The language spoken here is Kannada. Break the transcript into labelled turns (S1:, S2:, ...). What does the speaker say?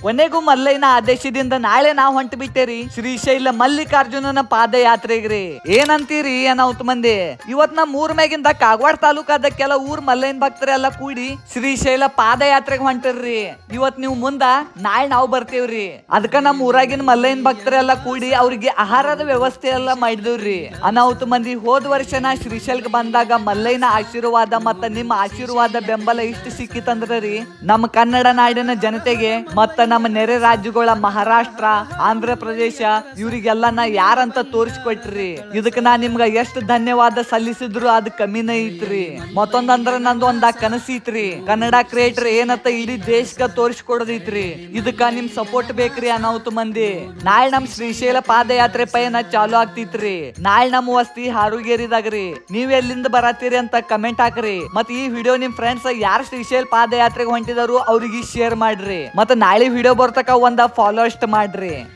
S1: ಕೊನೆಗೂ ಮಲ್ಲಯ್ಯನ ಆದೇಶದಿಂದ ನಾಳೆ ನಾವ್ ಹೊಂಟ ಬಿಟ್ಟೇರಿ ಶ್ರೀಶೈಲ ಮಲ್ಲಿಕಾರ್ಜುನನ ಪಾದಯಾತ್ರೆಗ್ರಿ. ಏನಂತೀರಿ ಅನಾಹುತ ಮಂದಿ? ಇವತ್ ನಮ್ ಊರ್ ಮ್ಯಾಗಿಂದ ಕಾಗವಾಡ ತಾಲೂಕಾದ ಕೆಲ ಊರ್ ಮಲ್ಲಯ್ಯನ ಭಕ್ತರೆಲ್ಲ ಕೂಡಿ ಶ್ರೀಶೈಲ ಪಾದಯಾತ್ರೆಗೆ ಹೊಂಟಿರ್ರಿ. ಇವತ್ ನೀವು ಮುಂದ ನಾಳೆ ನಾವು ಬರ್ತೇವ್ರಿ. ಅದಕ್ಕ ನಮ್ ಊರಾಗಿನ ಮಲ್ಲಯ್ಯನ ಭಕ್ತರೆಲ್ಲ ಕೂಡಿ ಅವ್ರಿಗೆ ಆಹಾರದ ವ್ಯವಸ್ಥೆ ಎಲ್ಲ ಮಾಡಿದವ್ರಿ. ಅನಾಹುತ ಮಂದಿ, ಹೋದ ವರ್ಷ ನಾ ಶ್ರೀಶೈಲ್ಗೆ ಬಂದಾಗ ಮಲ್ಲಯ್ಯನ ಆಶೀರ್ವಾದ ಮತ್ತ ನಿಮ್ಮ ಆಶೀರ್ವಾದ ಬೆಂಬಲ ಇಷ್ಟು ಸಿಕ್ಕಿತಂದ್ರಿ ನಮ್ಮ ಕನ್ನಡ ನಾಡಿನ ಜನತೆಗೆ ಮತ್ತ ನಮ್ಮ ನೆರೆ ರಾಜ್ಯಗಳ ಮಹಾರಾಷ್ಟ್ರ, ಆಂಧ್ರ ಪ್ರದೇಶ ಇವ್ರಿಗೆಲ್ಲ ನಾ ಯಾರಂತ ತೋರಿಸ್ಕೊಟ್ರಿ. ಇದಕ್ಕೆ ನಾ ನಿಮ್ಗ ಎಷ್ಟು ಧನ್ಯವಾದ ಸಲ್ಲಿಸಿದ್ರು ಅದ್ ಕಮ್ಮಿನೇ ಐತ್ರಿ. ಮತ್ತೊಂದಂದ್ರ ನಂದು ಒಂದ ಕನಸಿತ್ರಿ, ಕನ್ನಡ ಕ್ರಿಯೇಟರ್ ಏನಂತ ಇಡೀ ದೇಶಕ್ಕ ತೋರಿಸ್ಕೊಡೋದೈತ್ರಿ. ಇದಕ್ಕ ನಿಮ್ ಸಪೋರ್ಟ್ ಬೇಕ್ರಿ ಅನಾಹುತ ಮಂದಿ. ನಾಳೆ ನಮ್ ಶ್ರೀಶೈಲ ಪಾದಯಾತ್ರೆ ಪಯಣ ಚಾಲು ಆಗ್ತಿತ್ರಿ. ನಾಳೆ ನಮ್ ವಸ್ತಿ ಹಾರುಗೇರಿದಾಗ್ರಿ. ನೀವ್ ಎಲ್ಲಿಂದ ಬರತ್ತೀರಿ ಅಂತ ಕಮೆಂಟ್ ಹಾಕ್ರಿ. ಮತ್ ಈ ವಿಡಿಯೋ ನಿಮ್ ಫ್ರೆಂಡ್ಸ್ ಯಾರು ಶ್ರೀಶೈಲ ಪಾದಯಾತ್ರೆಗೆ ಹೊಂಟಿದಾರು ಅವ್ರಿಗೆ ಶೇರ್ ಮಾಡ್ರಿ. ಮತ್ತ ನಾಳೆ ವಿಡಿಯೋ ಬರ್ತಕ ಒಂದ ಫಾಲೋ ಅಷ್ಟ ಮಾಡ್ರಿ.